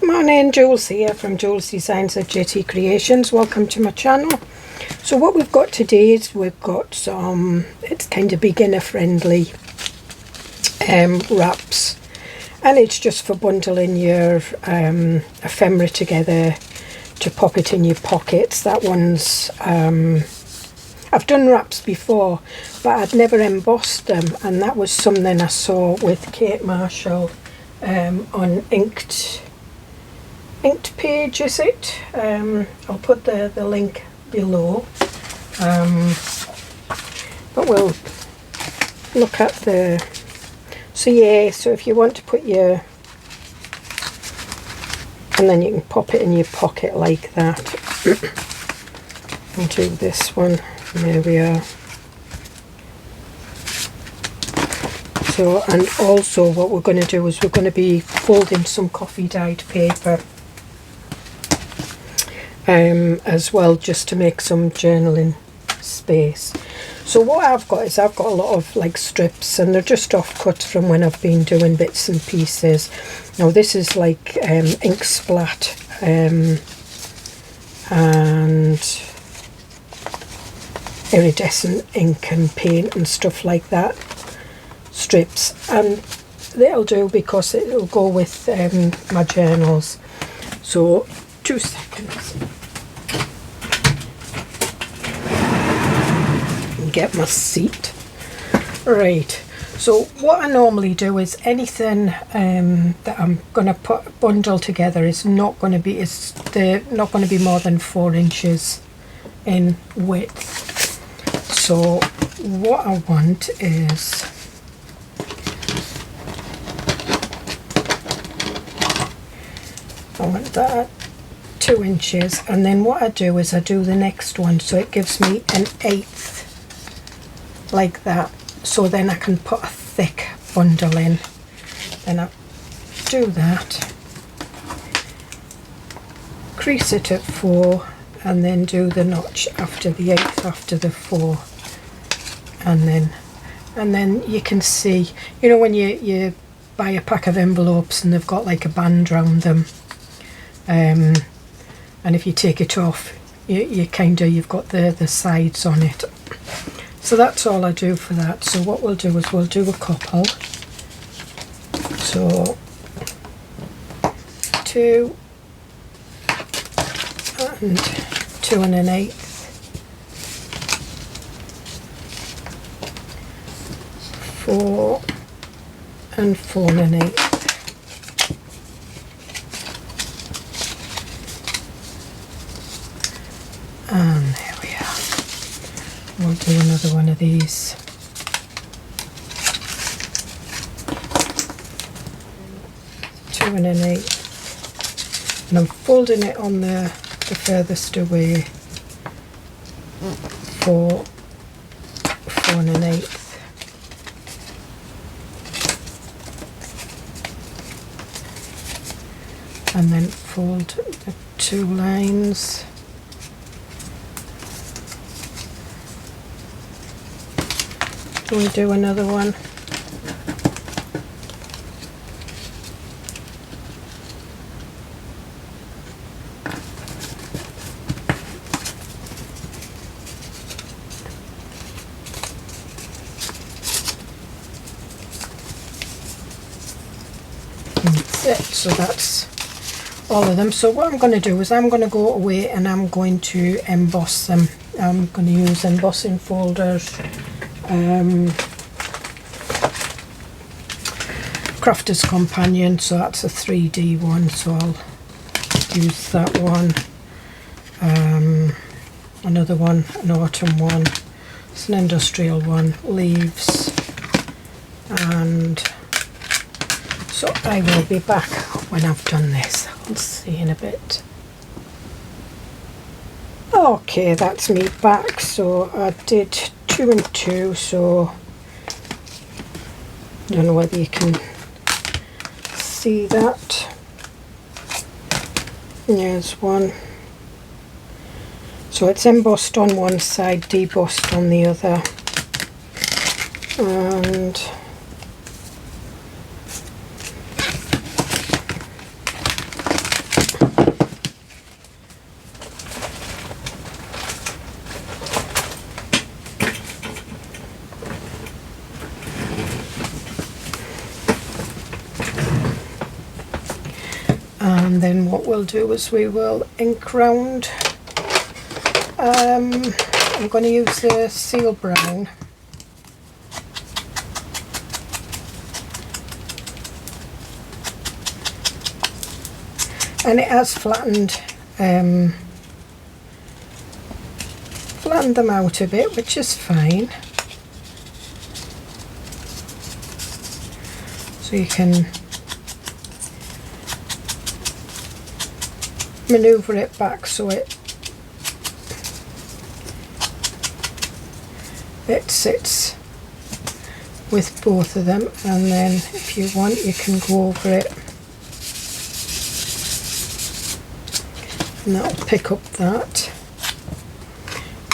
Morning, Jules here from JoolsEDesigns at JT Creations. Welcome to my channel. So what we've got today is we've got some, it's kind of beginner friendly wraps, and it's just for bundling your ephemera together to pop it in your pockets. That one's, I've done wraps before, but I'd never embossed them, and that was something I saw with Kate Marshall on Inked Page, is it? I'll put the link below, but we'll look at the, so yeah, so if you want to put your, and then you can pop it in your pocket like that. I'll do this one, there we are. So, and also what we're going to do is we're going to be folding some coffee dyed paper as well, just to make some journaling space. So what I've got is I've got a lot of like strips, and they're just offcuts from when I've been doing bits and pieces. Now this is like ink splat and iridescent ink and paint and stuff like that, strips, and that'll do because it'll go with my journals. So 2 seconds. Get my seat. Right, so what I normally do is anything that I'm going to bundle together is not going to be, not going to be more than 4 inches in width. So what I want is, I want that at 2 inches, and then what I do is I do the next one, so it gives me an 1/8 like that. So then I can put a thick bundle in. Then I do that, crease it at 4, and then do the notch after the 1/8 after the 4, and then you can see, you know, when you buy a pack of envelopes and they've got like a band round them, and if you take it off, you kind of, you've got the sides on it. So that's all I do for that. So what we'll do is we'll do a couple. So 2 and 2 1/8, 4 and 4 1/8. And there we are. We'll do another one of these. 2 1/8. And I'm folding it on the furthest away. 4 1/8. And then fold the 2 lines. We do another one. That's it. So that's all of them. So what I'm going to do is I'm going to go away and I'm going to emboss them. I'm going to use embossing folders. Crafter's Companion, so that's a 3D one, so I'll use that one. Another one, an autumn one, it's an industrial one, leaves, and so I will be back when I've done this. I'll see you in a bit. Okay, that's me back. So I did 2 and 2, so I don't know whether you can see that. There's one. So it's embossed on one side, debossed on the other, and And then what we'll do is we will ink round. I'm going to use the seal brown. And it has flattened them out a bit, which is fine. So you can maneuver it back so it sits with both of them, and then if you want you can go over it and that'll pick up that.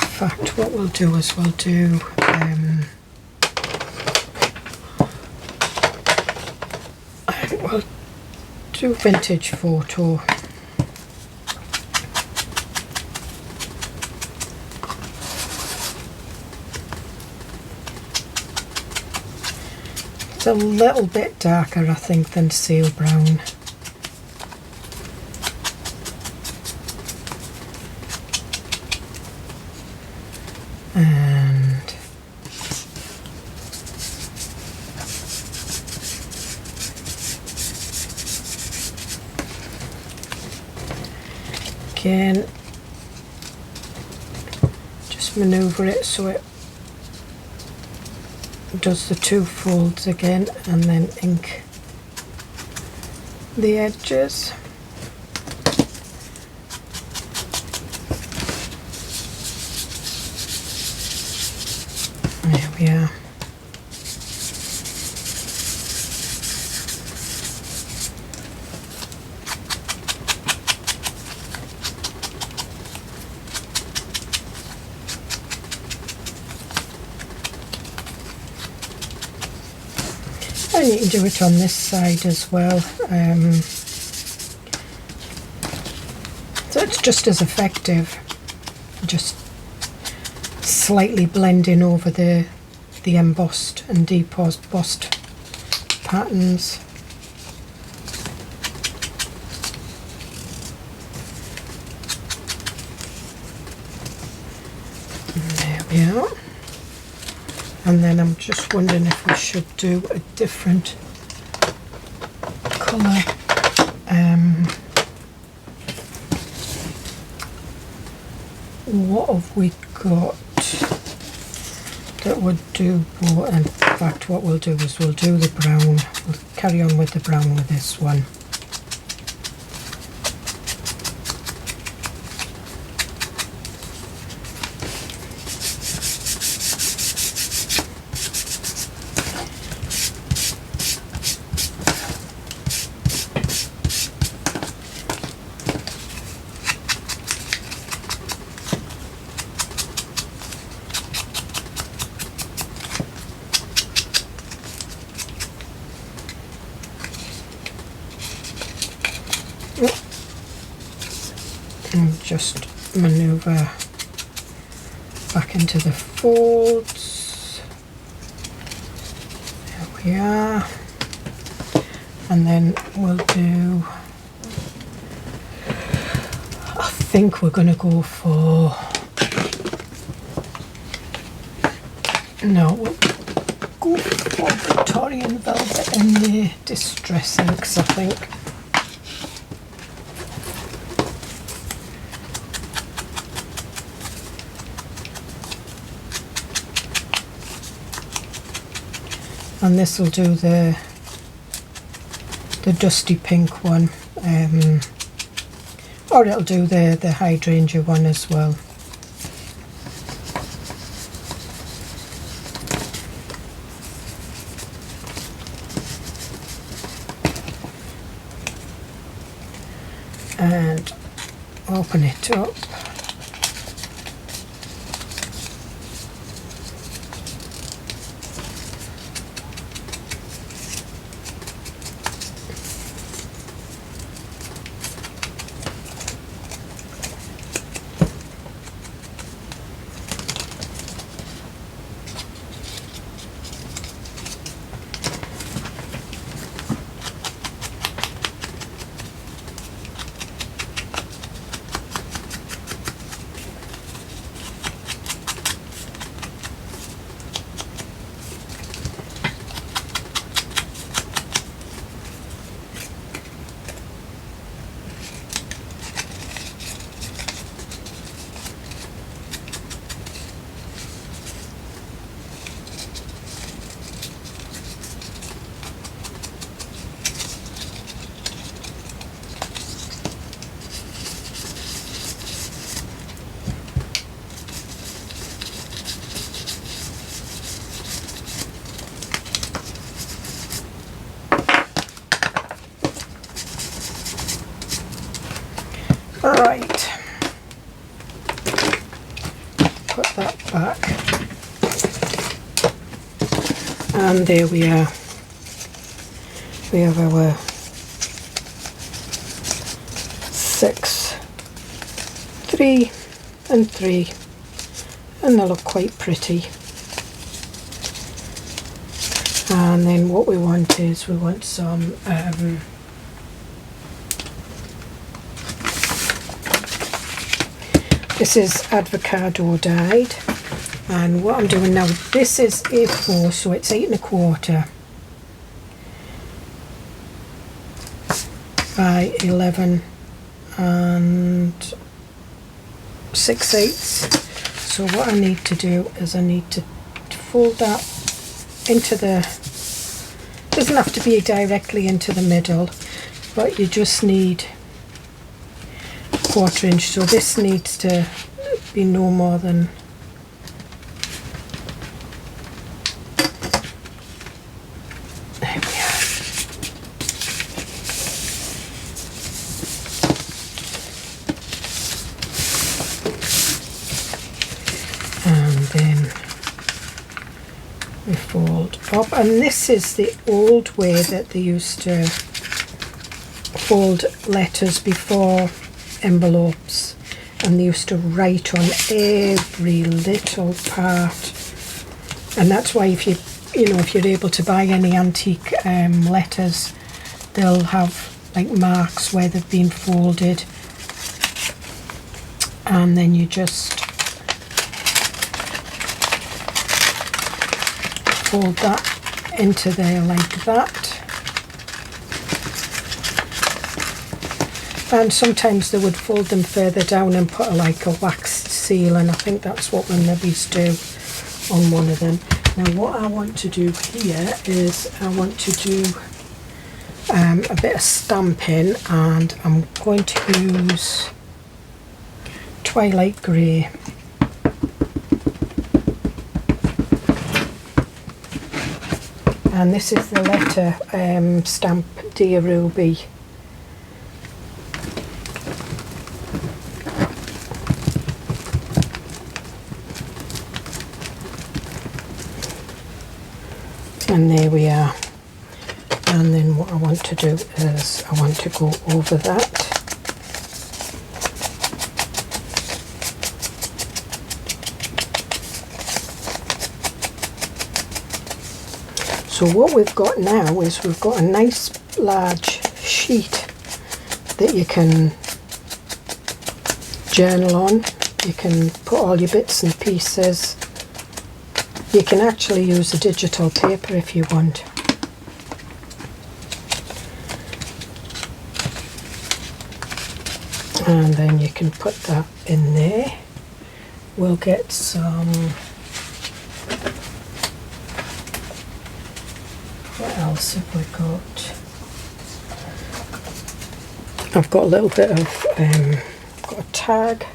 In fact, what we'll do is we'll do vintage photo. It's a little bit darker, I think, than seal brown. And again, just maneuver it so it does the two folds again, and then ink the edges. There we are. And you can do it on this side as well. So it's just as effective, just slightly blending over the embossed and deembossed patterns. And there we are. And then I'm just wondering if we should do a different colour. What have we got that would do both? In fact, what we'll do is we'll do the brown. We'll carry on with the brown with this one. And just maneuver back into the folds. There we are. And then we'll do, I think we're going to go for, no, we'll go for Victorian velvet in the distress inks, I think. And this will do the dusty pink one, or it'll do the hydrangea one as well. And open it up. put that back. And there we are. We have our 6, 3 and 3, and they look quite pretty. And then what we want is we want some this is avocado dyed, and what I'm doing now, this is A4, so it's 8 1/4 by 11 and 6/8. So what I need to do is I need to fold that into the, doesn't have to be directly into the middle, but you just need 1/4 inch, so this needs to be no more than there we are. And then we fold up, and this is the old way that they used to fold letters before envelopes, and they used to write on every little part, and that's why if if you're able to buy any antique letters, they'll have like marks where they've been folded, and then you just fold that into there like that. And sometimes they would fold them further down and put like a waxed seal, and I think that's what my nibbies do on one of them. Now what I want to do here is I want to do a bit of stamping, and I'm going to use Twilight Grey. And this is the letter stamp Dear Ruby. And there we are. And then what I want to do is I want to go over that. So what we've got now is we've got a nice large sheet that you can journal on. You can put all your bits and pieces. You can actually use a digital paper if you want. And then you can put that in there. We'll get some, what else have we got? I've got a little bit of, got a tag.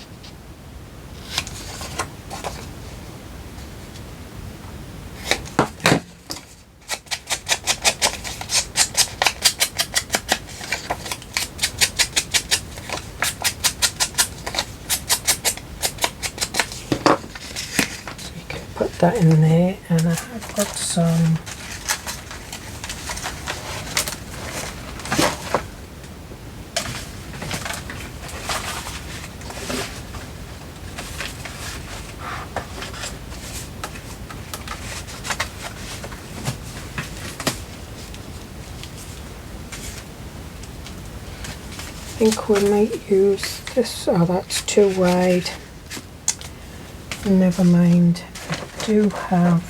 That in there, and I have got some I think we might use this. Oh, that's too wide. Never mind. I do have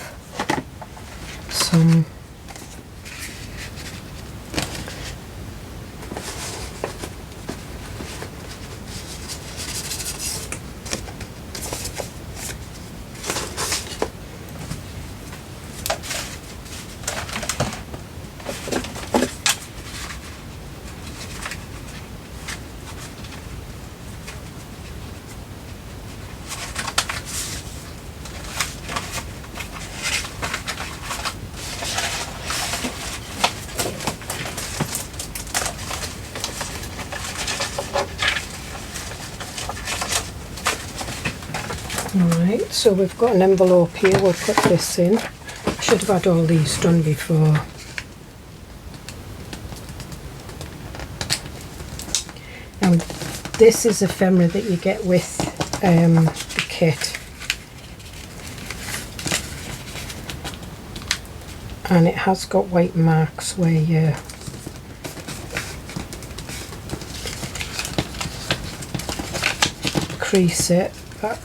some So we've got an envelope here, we'll put this in. I should have had all these done before. Now this is ephemera that you get with the kit. And it has got white marks where you crease it, but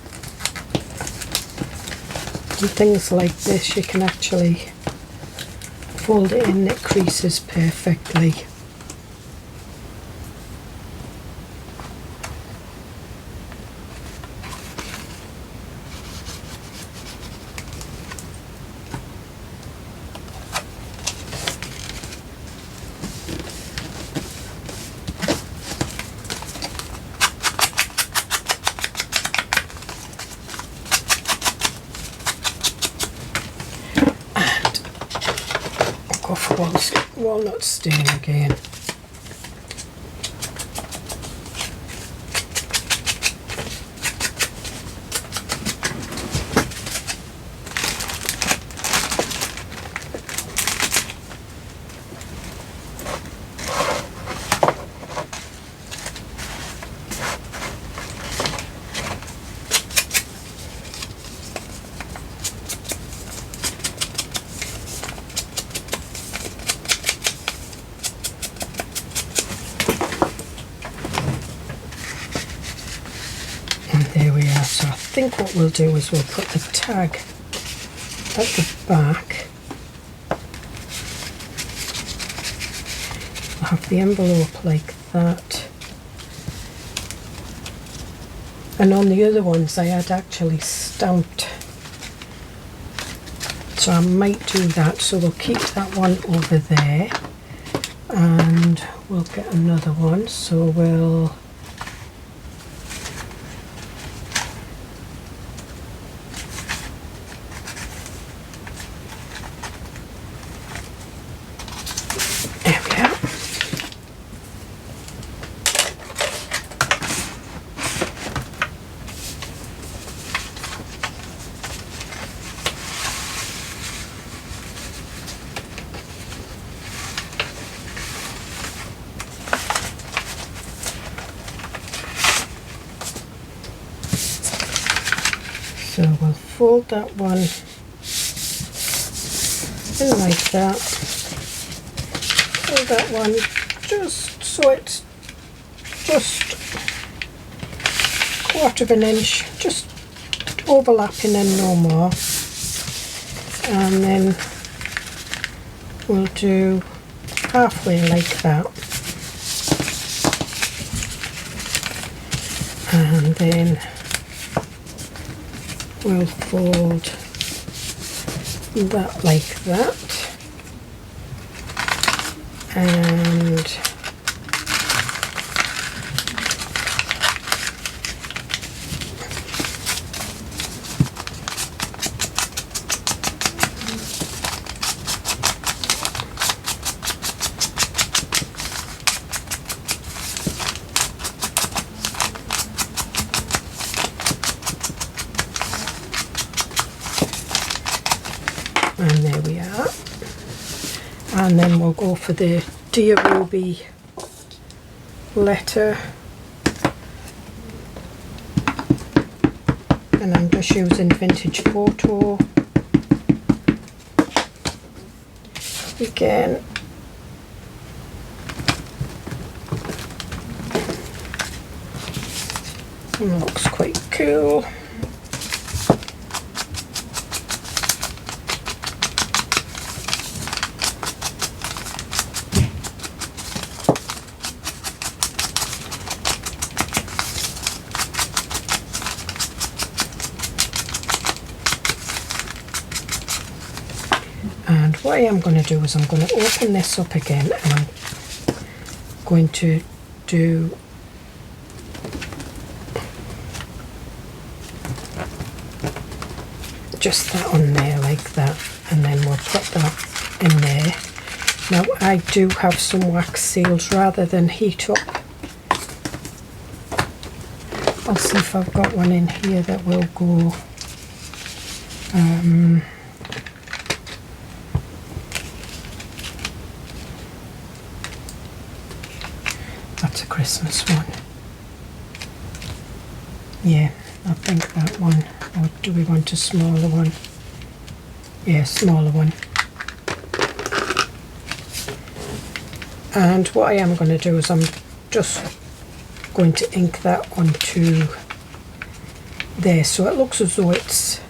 with things like this you can actually fold it in, it creases perfectly. Walnut stain again. There we are. So I think what we'll do is we'll put the tag at the back. I'll have the envelope like that. And on the other ones I had actually stamped. So I might do that. So we'll keep that one over there. And we'll get another one. So we'll So we'll fold that one in like that. Fold that one just so it's just 1/4 inch, just overlapping and no more. And then we'll do halfway like that. And then we'll fold that like that, and there we are. And then we'll go for the Dear Ruby letter, and I'm just using Vintage Photo again. And looks quite cool. And what I am going to do is I'm going to open this up again, and I'm going to do just that on there like that, and then we'll put that in there. Now I do have some wax seals rather than heat up. I'll see if I've got one in here that will go That's a Christmas one. Yeah, I think that one. Or do we want a smaller one? Yeah, smaller one. And what I am going to do is I'm just going to ink that onto there, so it looks as though it's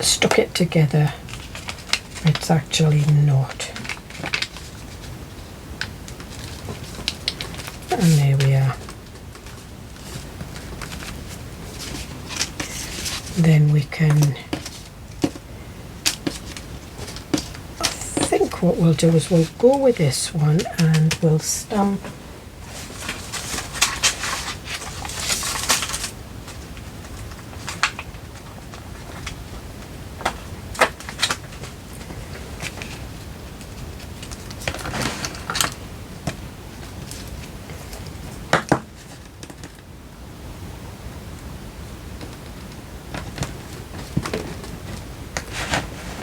stuck it together. It's actually not. And there we are. Then we can, I think what we'll do is we'll go with this one and we'll stamp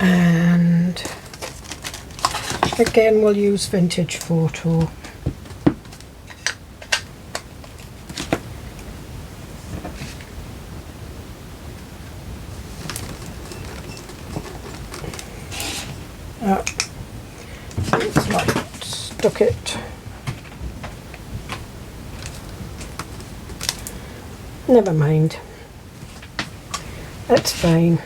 and again we'll use Vintage Photo. It's not stuck it. Never mind. That's fine.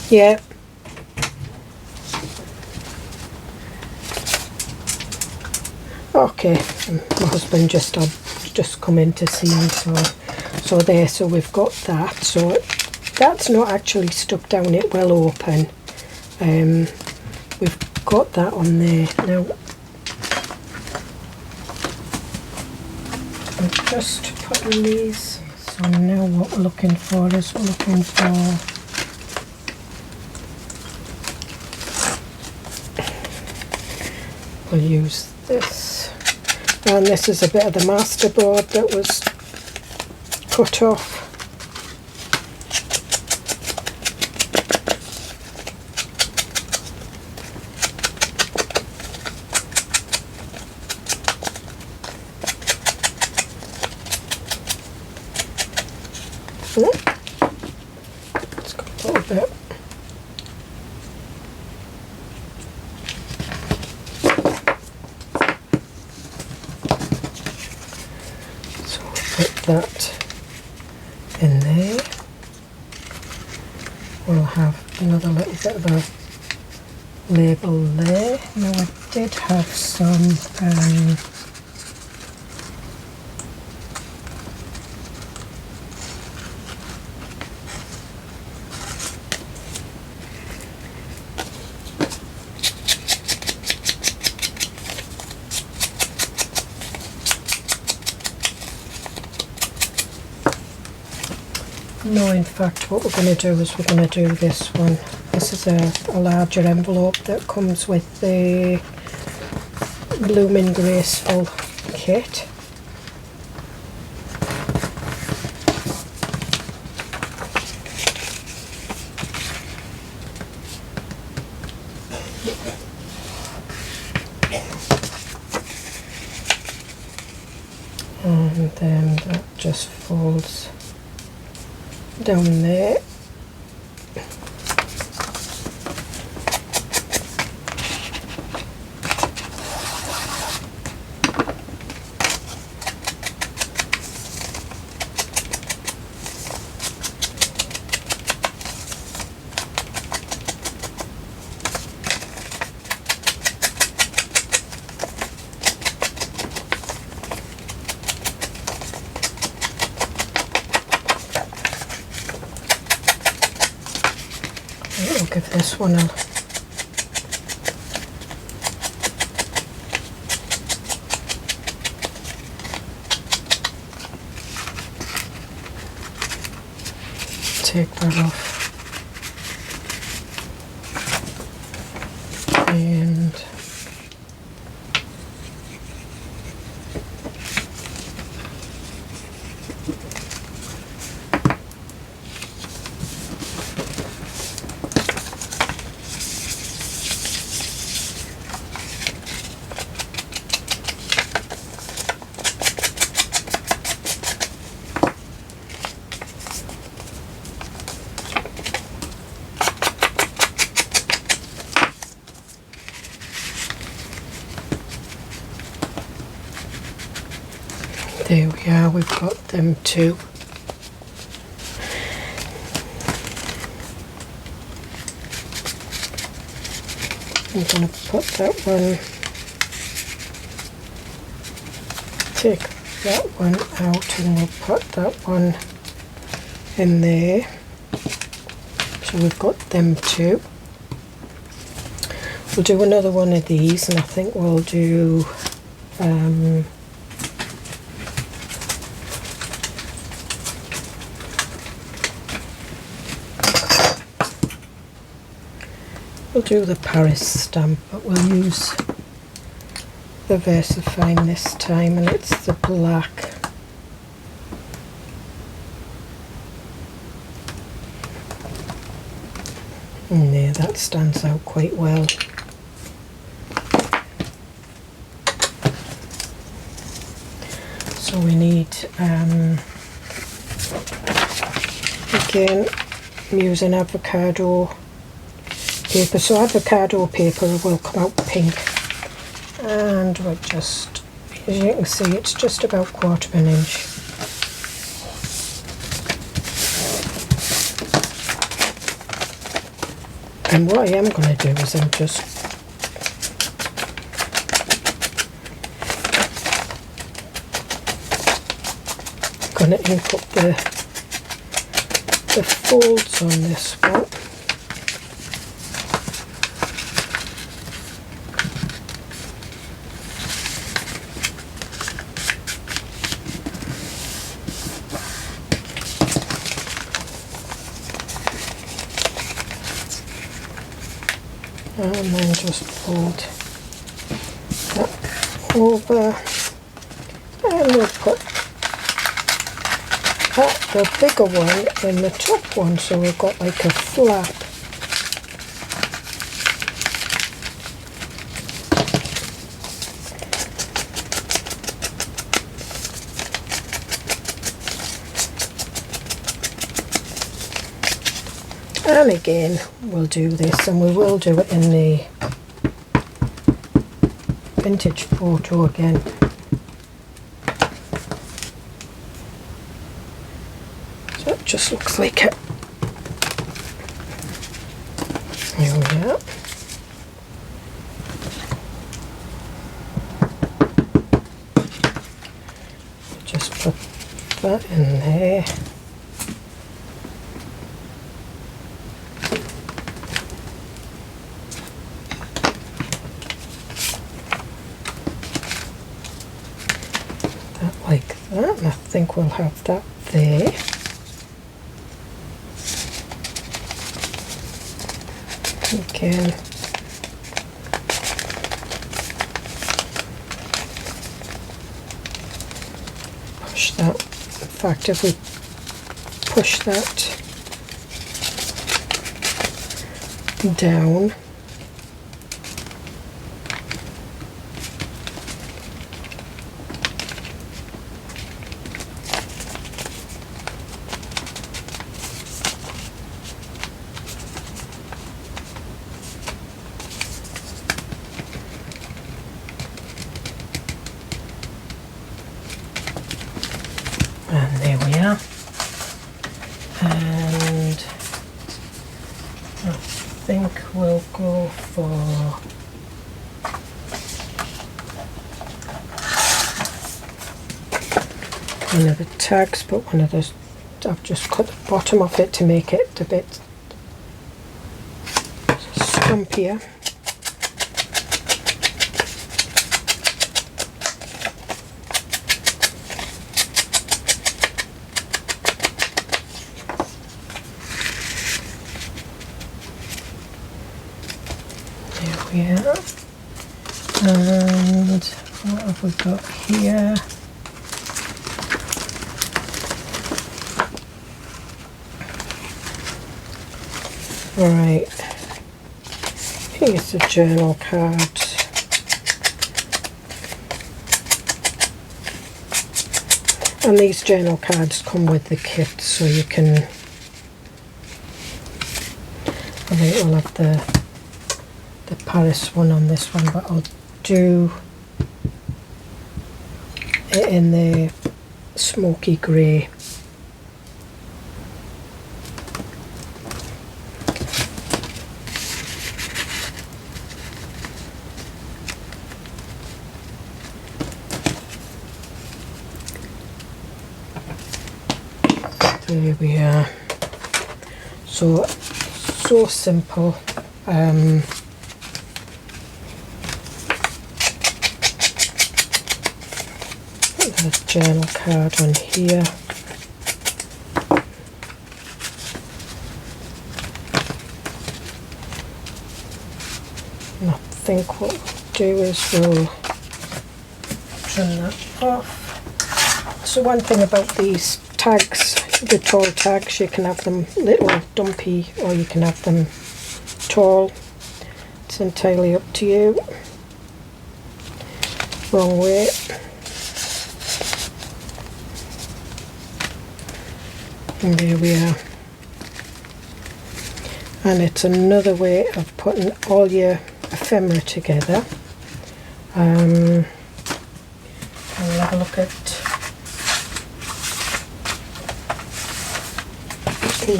Yeah. Okay, my husband just come in to see me, so there, so we've got that. So that's not actually stuck down, it will open. We've got that on there. Now I'm just putting these, so now what we're looking for is we're looking for we'll use this, and this is a bit of the masterboard that was cut off. It's got a little bit. Put that in there. We'll have another little bit of a label there. Now I did have some no, in fact what we're going to do is we're going to do this one. This is a larger envelope that comes with the Blooming Graceful kit. And then that just folds down there. I'll give this one a take that off, and There we are, we've got them two. I'm going to put that one, take that one out, and we'll put that one in there. So we've got them two. We'll do another one of these, and I think we'll do we'll do the Paris stamp, but we'll use the VersaFine this time, and it's the black. And there, that stands out quite well. So we need, again, I'm using avocado paper. So avocado paper will come out pink. And we're just, as you can see, it's just about 1/4 inch. And what I am going to do is I'm just going to ink up the folds on this one. And then just fold that over, and we'll put the bigger one in the top one, so we've got like a flap. And again, we'll do this, and we will do it in the vintage photo again. So it just looks like it. Here we are. Just put that in there. Like that, and I think we'll have that there. Again, push that. In fact, if we push that down, and there we are. And I think we'll go for one of the tags, but one of those, I've just cut the bottom of it to make it a bit stumpier. Yeah, and what have we got here? Right, here's a journal card. And these journal cards come with the kit, so you can, I think we'll have the Paris one on this one, but I'll do it in the smoky grey. There we are. So simple. Put the journal card on here. And I think what we'll do is we'll trim that off. So one thing about these tags, the tall tags, you can have them little dumpy or you can have them tall. It's entirely up to you. Wrong way. And there we are. And it's another way of putting all your ephemera together. I'll have a look at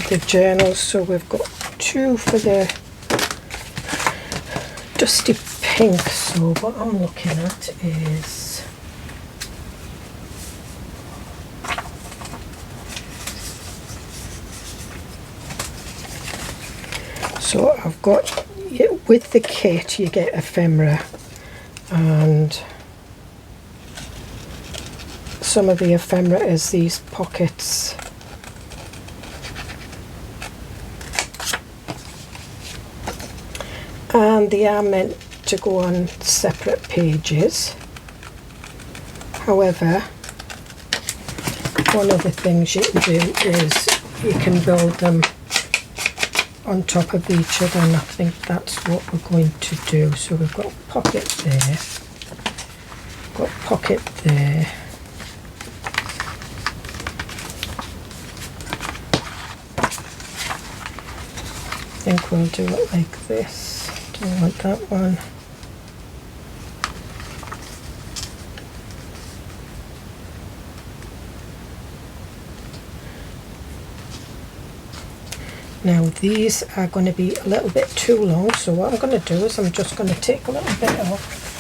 the journals. So we've got 2 for the dusty pink. So what I'm looking at is so I've got, with the kit you get ephemera, and some of the ephemera is these pockets. And they are meant to go on separate pages. However, one of the things you can do is you can build them on top of each other, and I think that's what we're going to do. So we've got a pocket there, got a pocket there, I think we'll do it like this. Don't want that one. Now these are going to be a little bit too long, so what I'm going to do is I'm just going to take a little bit off.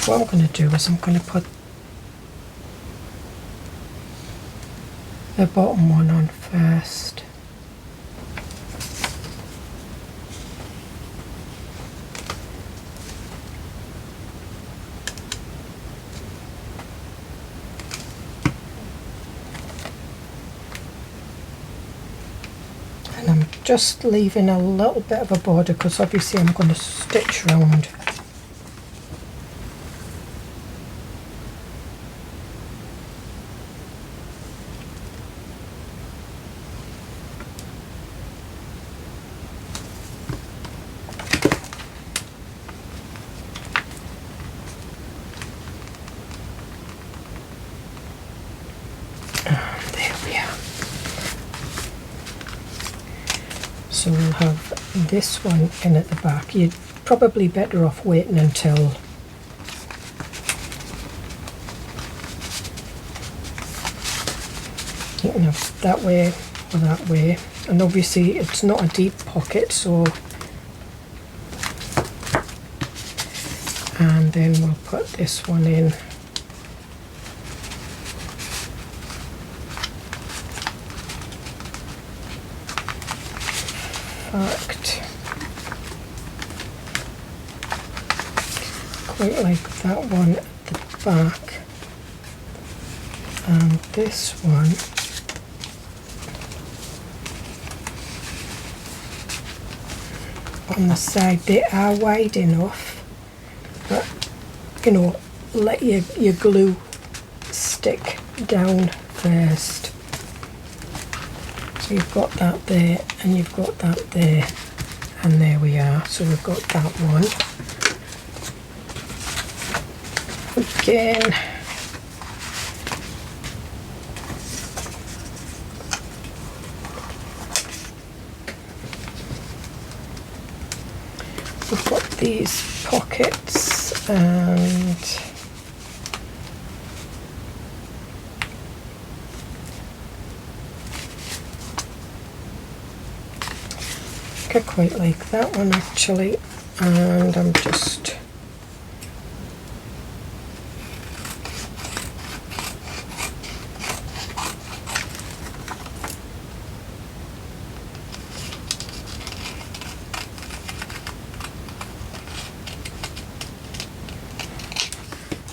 What I'm going to do is I'm going to put the bottom one on first. And I'm just leaving a little bit of a border because obviously I'm going to stitch round. So we'll have this one in at the back. You're probably better off waiting until you can have that way or that way. And obviously it's not a deep pocket, so and then we'll put this one in. Fact, quite like that one at the back, and this one on the side. They are wide enough, but you know, let your glue stick down first. you've got that there and you've got that there, and there we are. So we've got that one. Again, we've got these pockets, and I quite like that one actually, and I'm just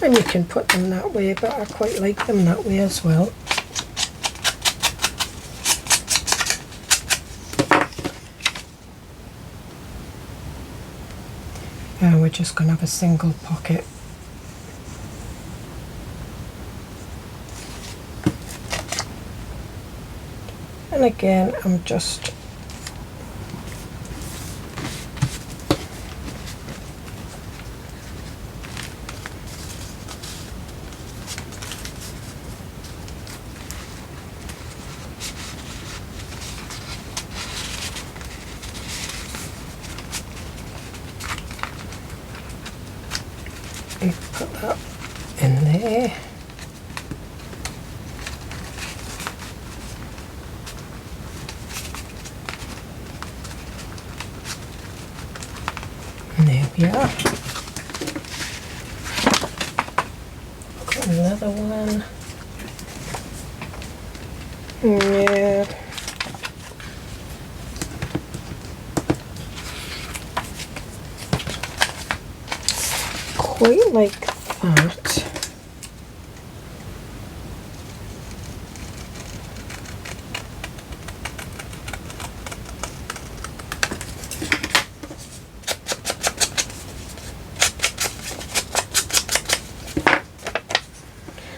and you can put them that way, but I quite like them that way as well. And we're just going to have a single pocket. And again, I'm just put that in there. And there we are. Got another one. Yeah. Quite like that.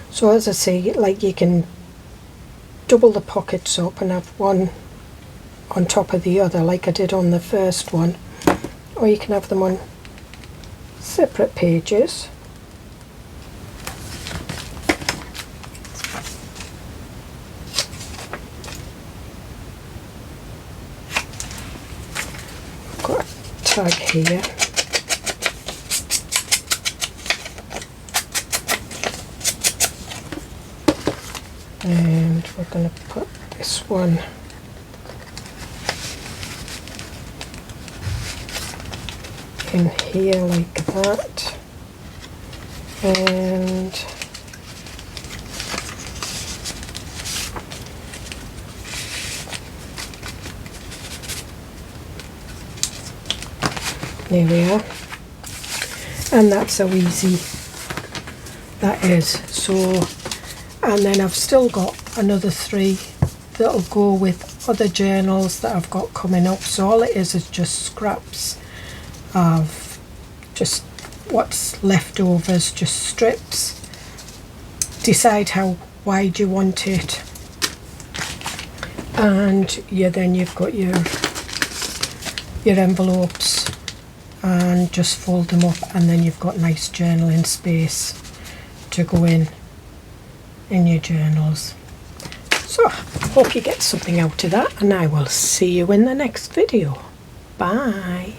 So as I say, like, you can double the pockets up and have one on top of the other like I did on the first one, or you can have them on separate pages. I've got a tag here. And we're going to put this one in here like that, and there we are, and that's how easy that is. So, and then I've still got another 3 that'll go with other journals that I've got coming up. So all it is just scraps of just what's left overs, just strips. Decide how wide you want it, and then you've got your envelopes, and just fold them up, and then you've got nice journaling space to go in your journals. So hope you get something out of that, and I will see you in the next video. Bye.